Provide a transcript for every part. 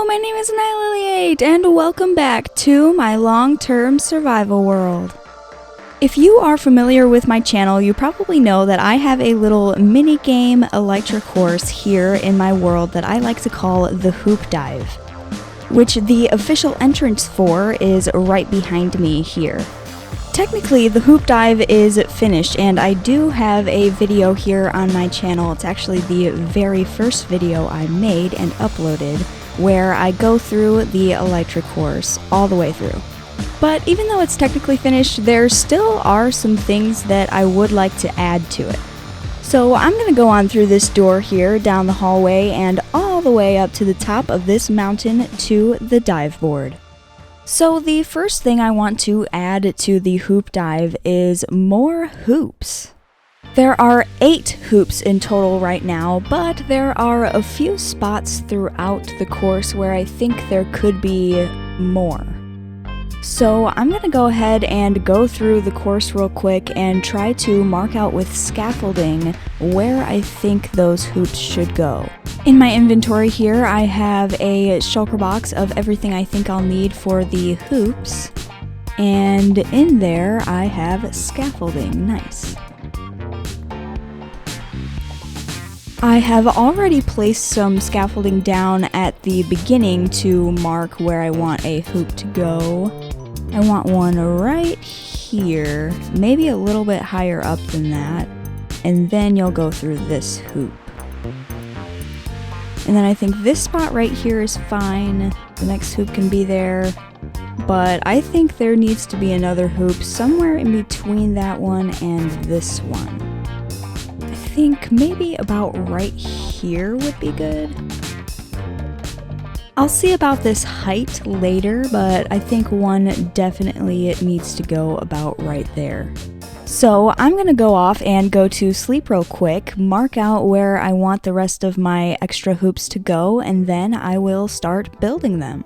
my name is Nilily8 and welcome back to my long-term survival world. If you are familiar with my channel, you probably know that I have a little mini-game electric horse here in my world that I like to call the Hoop Dive, which the official entrance for is right behind me here. Technically, the Hoop Dive is finished, and I do have a video here on my channel. It's actually the very first video I made and uploaded, where I go through the electric horse all the way through. But even though it's technically finished, there still are some things that I would like to add to it. So I'm going to go on through this door here, down the hallway, and all the way up to the top of this mountain to the dive board. So the first thing I want to add to the Hoop Dive is more hoops. There are 8 hoops in total right now, but there are a few spots throughout the course where I think there could be more. So I'm going to go ahead and go through the course real quick and try to mark out with scaffolding where I think those hoops should go. In my inventory here, I have a shulker box of everything I think I'll need for the hoops, and in there I have scaffolding. Nice. I have already placed some scaffolding down at the beginning to mark where I want a hoop to go. I want one right here, maybe a little bit higher up than that, and then you'll go through this hoop. And then I think this spot right here is fine. The next hoop can be there, but I think there needs to be another hoop somewhere in between that one and this one. I think maybe about right here would be good. I'll see about this height later, but I think one definitely needs to go about right there. So I'm going to go off and go to sleep real quick, mark out where I want the rest of my extra hoops to go, and then I will start building them.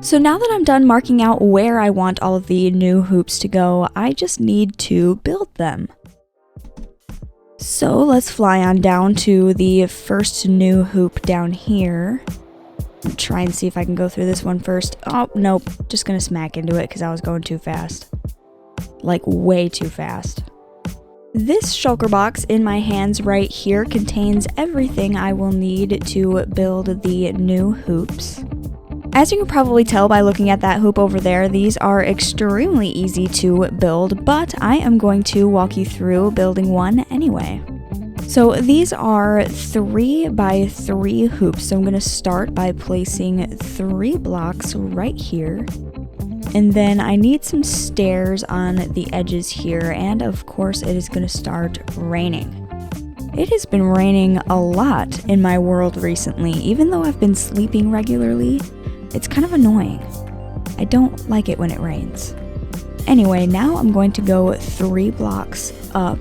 So now that I'm done marking out where I want all of the new hoops to go, I just need to build them. So let's fly on down to the first new hoop down here. Try and see if I can go through this one first. Oh, nope. Just gonna smack into it because I was going too fast. Like, way too fast. This shulker box in my hands right here contains everything I will need to build the new hoops. As you can probably tell by looking at that hoop over there, these are extremely easy to build, but I am going to walk you through building one anyway. So these are 3 by 3 hoops, so I'm going to start by placing 3 blocks right here. And then I need some stairs on the edges here, and of course it is going to start raining. It has been raining a lot in my world recently, even though I've been sleeping regularly. It's kind of annoying. I don't like it when it rains. Anyway, now I'm going to go 3 blocks up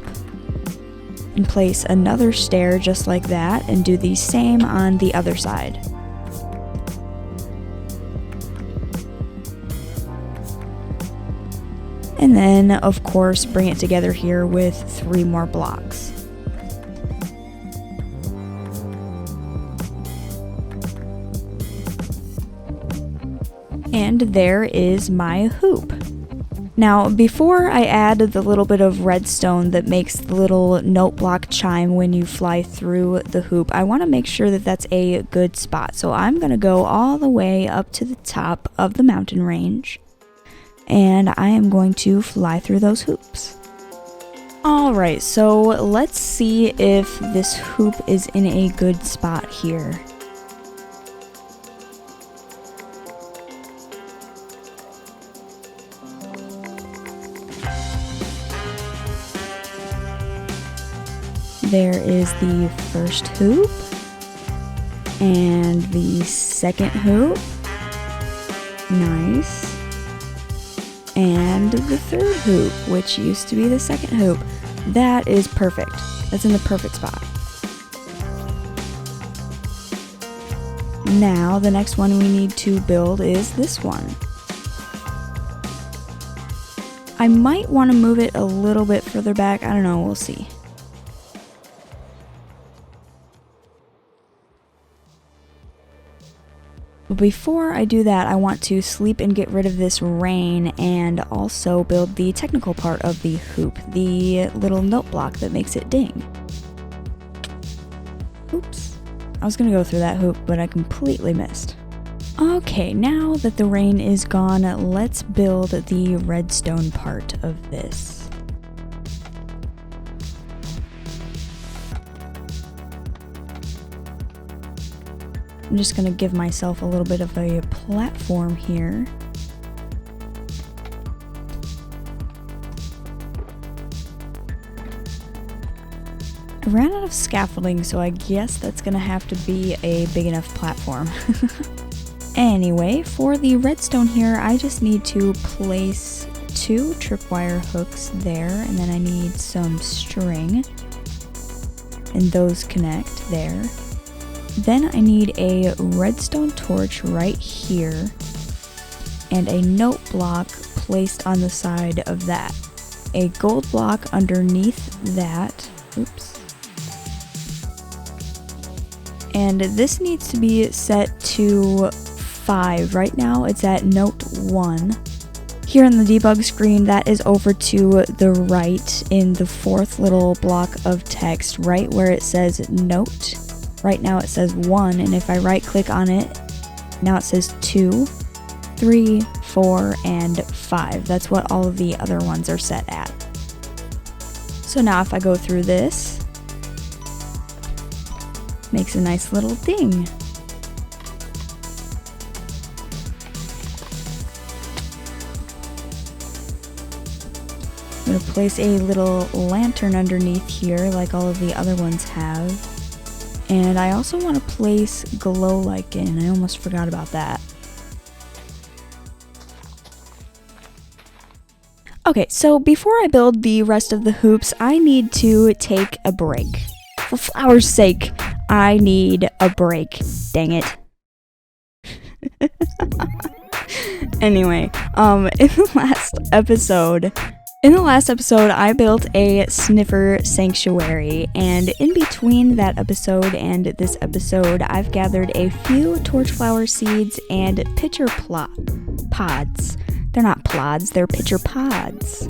and place another stair just like that and do the same on the other side. And then, of course, bring it together here with 3 more blocks. And there is my hoop. Now, before I add the little bit of redstone that makes the little note block chime when you fly through the hoop, I want to make sure that that's a good spot. So I'm going to go all the way up to the top of the mountain range, and I am going to fly through those hoops. Alright, so let's see if this hoop is in a good spot here. There is the first hoop and the second hoop. Nice. And the third hoop, which used to be the second hoop. That is perfect. That's in the perfect spot. Now, the next one we need to build is this one. I might want to move it a little bit further back. I don't know, we'll see. But before I do that, I want to sleep and get rid of this rain and also build the technical part of the hoop, the little note block that makes it ding. Oops. I was gonna go through that hoop, but I completely missed. Okay, now that the rain is gone, let's build the redstone part of this. I'm just gonna give myself a little bit of a platform here. I ran out of scaffolding, so I guess that's gonna have to be a big enough platform. Anyway, for the redstone here, I just need to place 2 tripwire hooks there, and then I need some string, and those connect there. Then I need a redstone torch right here, and a note block placed on the side of that. A gold block underneath that. Oops. And this needs to be set to 5. Right now it's at note 1. Here on the debug screen, that is over to the right in the 4th little block of text, right where it says note. Right now it says 1, and if I right click on it, now it says 2, 3, 4, and 5. That's what all of the other ones are set at. So now if I go through this, makes a nice little ding. I'm going to place a little lantern underneath here like all of the other ones have. And I also want to place glow lichen. I almost forgot about that. Okay, so before I build the rest of the hoops, I need to take a break. For flour's sake, I need a break. Dang it. Anyway, in the last episode, I built a sniffer sanctuary, and in between that episode and this episode, I've gathered a few torchflower seeds and pitcher pods. They're not plods, they're pitcher pods.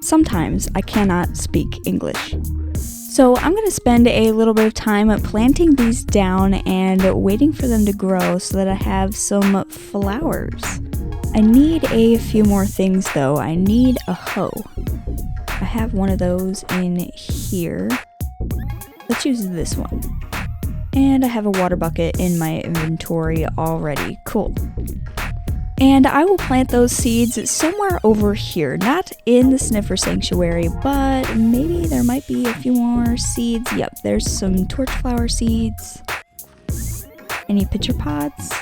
Sometimes I cannot speak English. So I'm going to spend a little bit of time planting these down and waiting for them to grow so that I have some flowers. I need a few more things though. I need a hoe. I have one of those in here. Let's use this one. And I have a water bucket in my inventory already. Cool. And I will plant those seeds somewhere over here. Not in the sniffer sanctuary, but maybe there might be a few more seeds. Yep, there's some torchflower seeds. Any pitcher pods?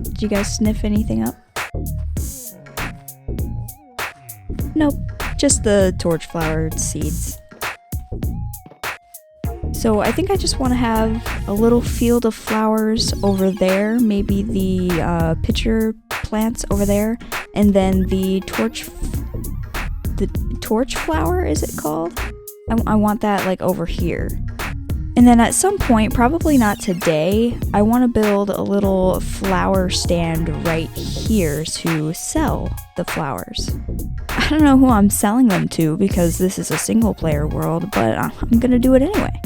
Did you guys sniff anything up? Nope, just the torchflower seeds. So I think I just want to have a little field of flowers over there, maybe the pitcher plants over there, and then the torch flower, is it called? I want that like over here. And then at some point, probably not today, I want to build a little flower stand right here to sell the flowers. I don't know who I'm selling them to because this is a single player world, but I'm gonna do it anyway.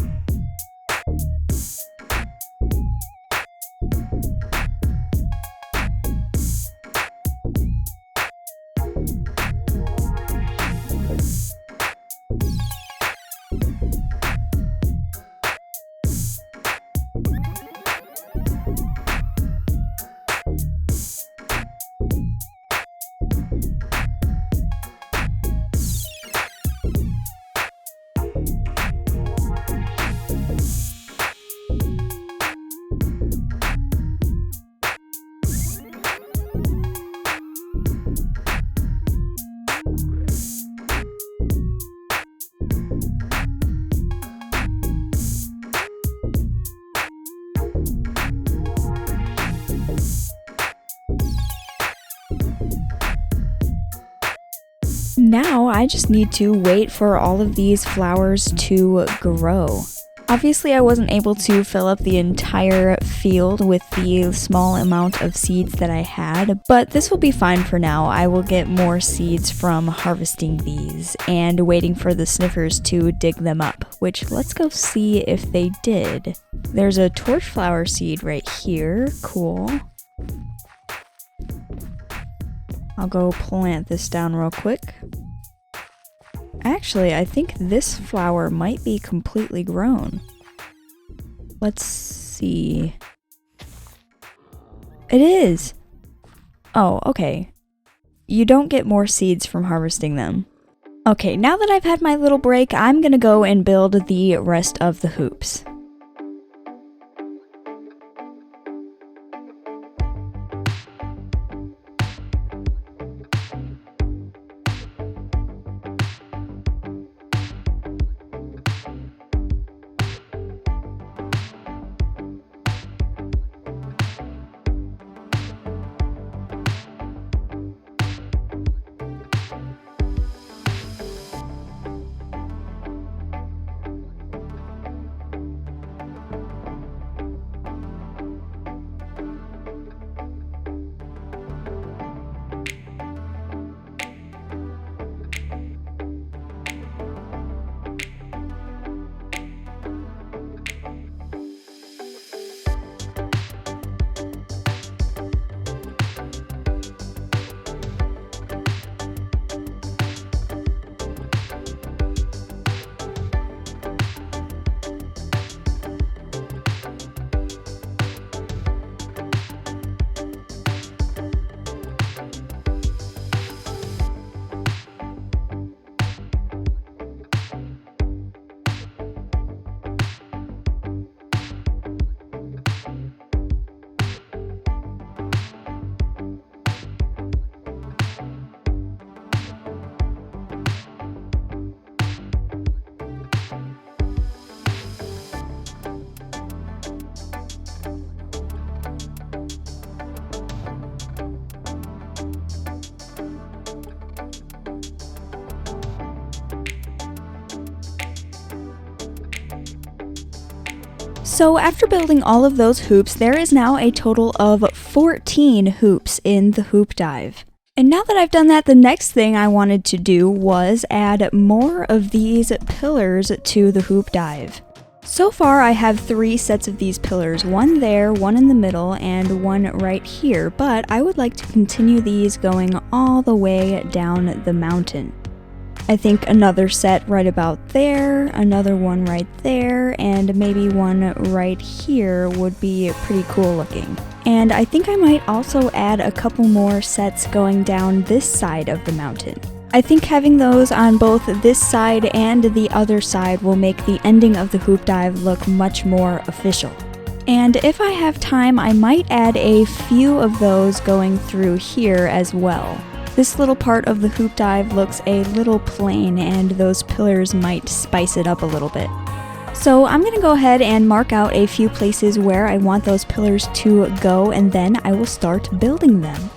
now I just need to wait for all of these flowers to grow. Obviously, I wasn't able to fill up the entire field with the small amount of seeds that I had, but this will be fine for now. I will get more seeds from harvesting these and waiting for the sniffers to dig them up, which let's go see if they did. There's a torchflower seed right here. Cool. I'll go plant this down real quick. Actually, I think this flower might be completely grown. Let's see. It is! Oh, okay. You don't get more seeds from harvesting them. Okay, now that I've had my little break, I'm gonna go and build the rest of the hoops. So after building all of those hoops, there is now a total of 14 hoops in the hoop dive. And now that I've done that, the next thing I wanted to do was add more of these pillars to the hoop dive. So far I have 3 sets of these pillars, one there, one in the middle, and one right here, but I would like to continue these going all the way down the mountain. I think another set right about there, another one right there, and maybe one right here would be pretty cool looking. And I think I might also add a couple more sets going down this side of the mountain. I think having those on both this side and the other side will make the ending of the hoop dive look much more official. And if I have time, I might add a few of those going through here as well. This little part of the hoop dive looks a little plain, and those pillars might spice it up a little bit. So I'm going to go ahead and mark out a few places where I want those pillars to go, and then I will start building them.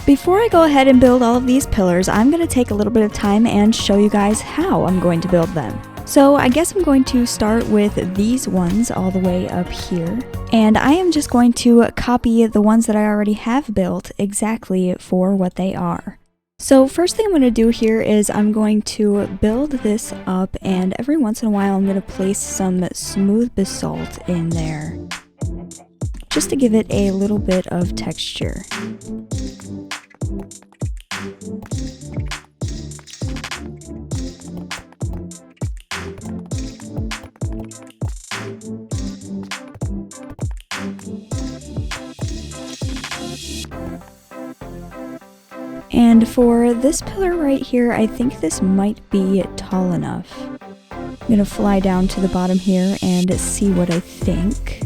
Before I go ahead and build all of these pillars, I'm going to take a little bit of time and show you guys how I'm going to build them. So I guess I'm going to start with these ones all the way up here. And I am just going to copy the ones that I already have built exactly for what they are. So first thing I'm going to do here is I'm going to build this up, and every once in a while I'm going to place some smooth basalt in there, just to give it a little bit of texture. And for this pillar right here, I think this might be tall enough. I'm gonna fly down to the bottom here and see what I think.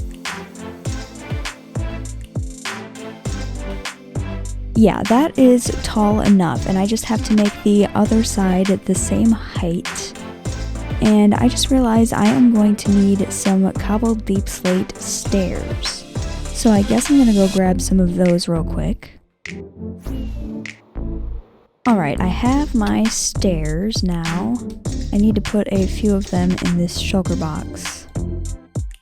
Yeah, that is tall enough, and I just have to make the other side the same height. And I just realized I am going to need some cobbled deep slate stairs. So I guess I'm gonna go grab some of those real quick. Alright, I have my stairs now. I need to put a few of them in this shulker box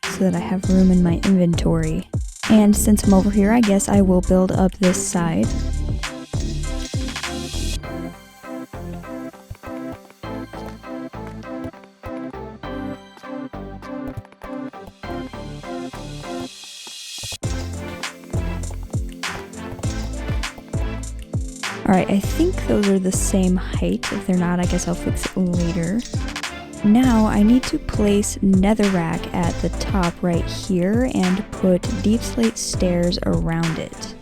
so that I have room in my inventory. And since I'm over here, I guess I will build up this side. Alright, I think those are the same height. If they're not, I guess I'll fix it later. Now I need to place netherrack at the top right here and put deep slate stairs around it.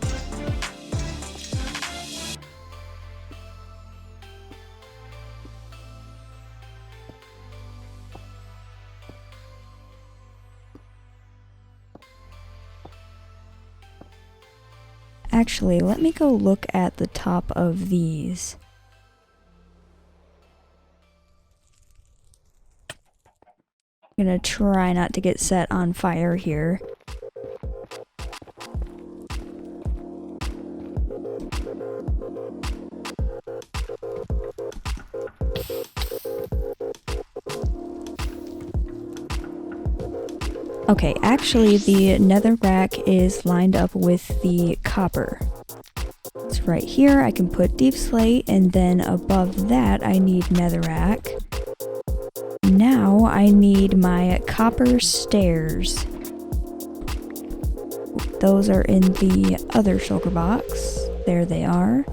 Actually, let me go look at the top of these. I'm gonna try not to get set on fire here. Okay, actually the netherrack is lined up with the copper. It's right here. I can put deep slate, and then above that I need netherrack. Now I need my copper stairs. Those are in the other shulker box. There they are.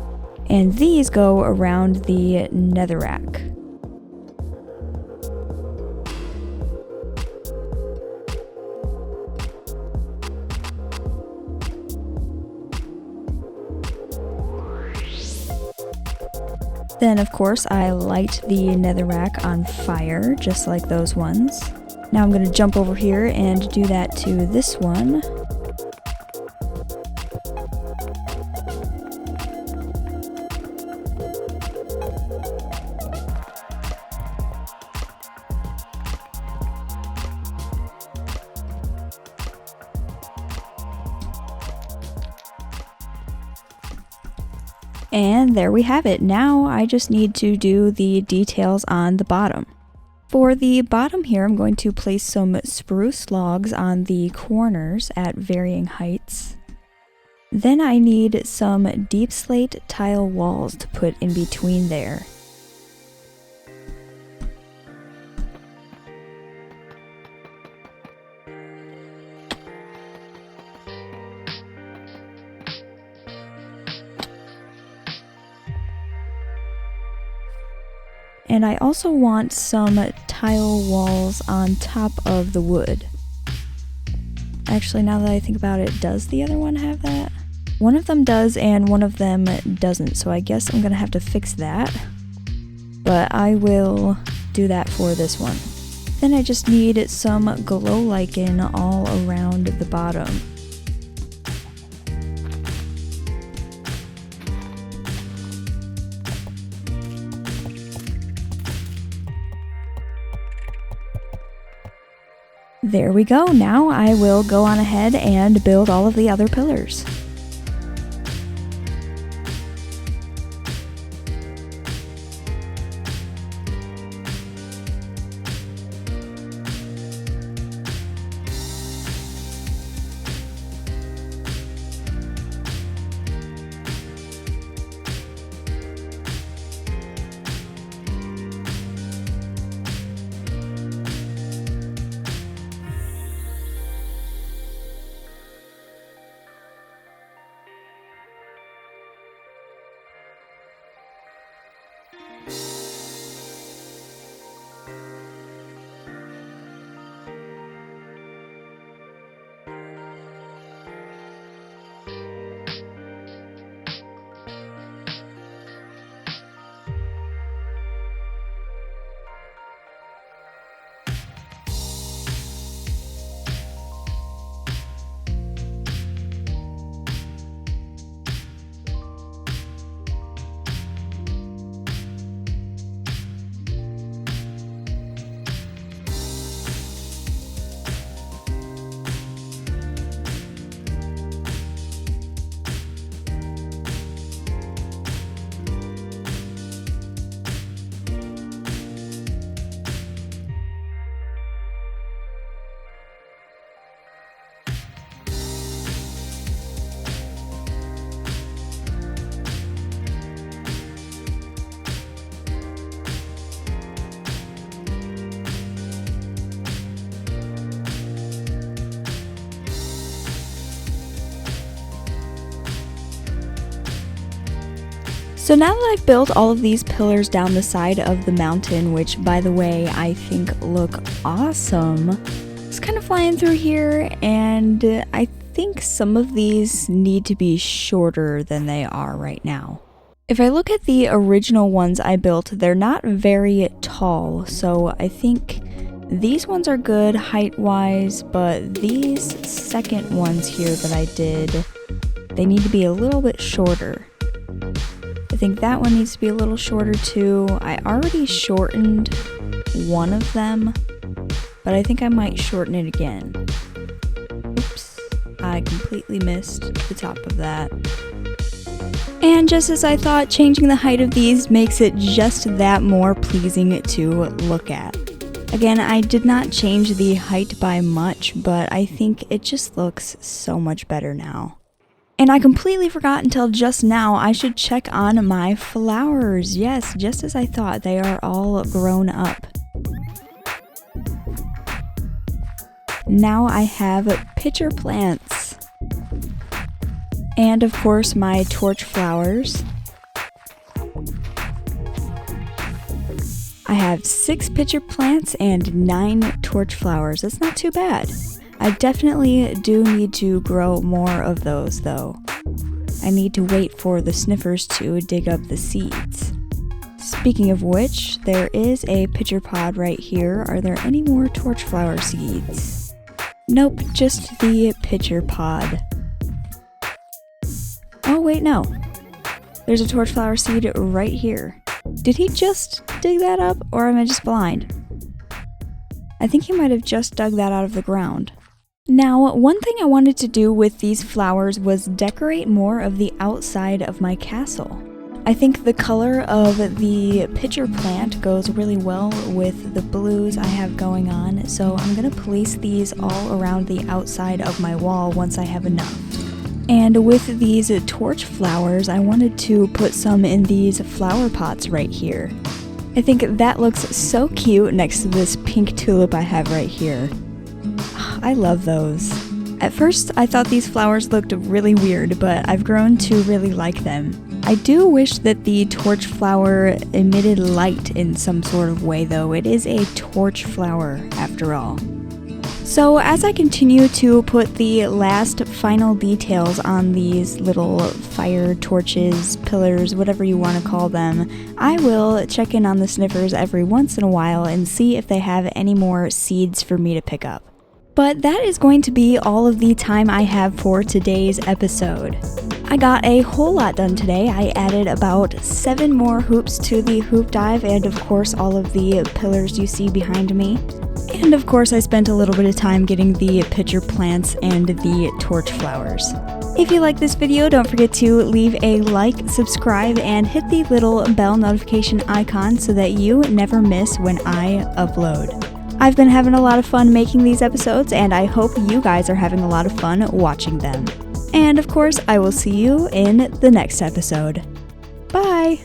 And these go around the netherrack. Then, of course, I light the netherrack on fire, just like those ones. Now I'm going to jump over here and do that to this one. And there we have it. Now I just need to do the details on the bottom. For the bottom here, I'm going to place some spruce logs on the corners at varying heights. Then I need some deep slate tile walls to put in between there. And I also want some tile walls on top of the wood. Actually, now that I think about it, does the other one have that? One of them does and one of them doesn't, so I guess I'm gonna have to fix that. But I will do that for this one. Then I just need some glow lichen all around the bottom. There we go. Now I will go on ahead and build all of the other pillars. So now that I've built all of these pillars down the side of the mountain, which by the way I think look awesome, it's kind of flying through here, and I think some of these need to be shorter than they are right now. If I look at the original ones I built, they're not very tall, so I think these ones are good height-wise, but these second ones here that I did, they need to be a little bit shorter. I think that one needs to be a little shorter too. I already shortened one of them, but I think I might shorten it again. Oops, I completely missed the top of that. And just as I thought, changing the height of these makes it just that more pleasing to look at. Again, I did not change the height by much, but I think it just looks so much better now. And I completely forgot until just now, I should check on my flowers. Yes, just as I thought, they are all grown up. Now I have pitcher plants. And of course my torch flowers. I have 6 pitcher plants and 9 torch flowers. That's not too bad. I definitely do need to grow more of those though. I need to wait for the sniffers to dig up the seeds. Speaking of which, there is a pitcher pod right here. Are there any more torch flower seeds? Nope, just the pitcher pod. Oh wait, no. There's a torch flower seed right here. Did he just dig that up, or am I just blind? I think he might have just dug that out of the ground. Now, one thing I wanted to do with these flowers was decorate more of the outside of my castle. I think the color of the pitcher plant goes really well with the blues I have going on, so I'm gonna place these all around the outside of my wall once I have enough. And with these torch flowers, I wanted to put some in these flower pots right here. I think that looks so cute next to this pink tulip I have right here. I love those. At first, I thought these flowers looked really weird, but I've grown to really like them. I do wish that the torch flower emitted light in some sort of way though. It is a torch flower after all. So as I continue to put the last final details on these little fire torches, pillars, whatever you want to call them, I will check in on the sniffers every once in a while and see if they have any more seeds for me to pick up. But that is going to be all of the time I have for today's episode. I got a whole lot done today. I added about 7 more hoops to the hoop dive, and of course all of the pillars you see behind me. And of course I spent a little bit of time getting the pitcher plants and the torch flowers. If you like this video, don't forget to leave a like, subscribe, and hit the little bell notification icon so that you never miss when I upload. I've been having a lot of fun making these episodes, and I hope you guys are having a lot of fun watching them. And of course, I will see you in the next episode. Bye!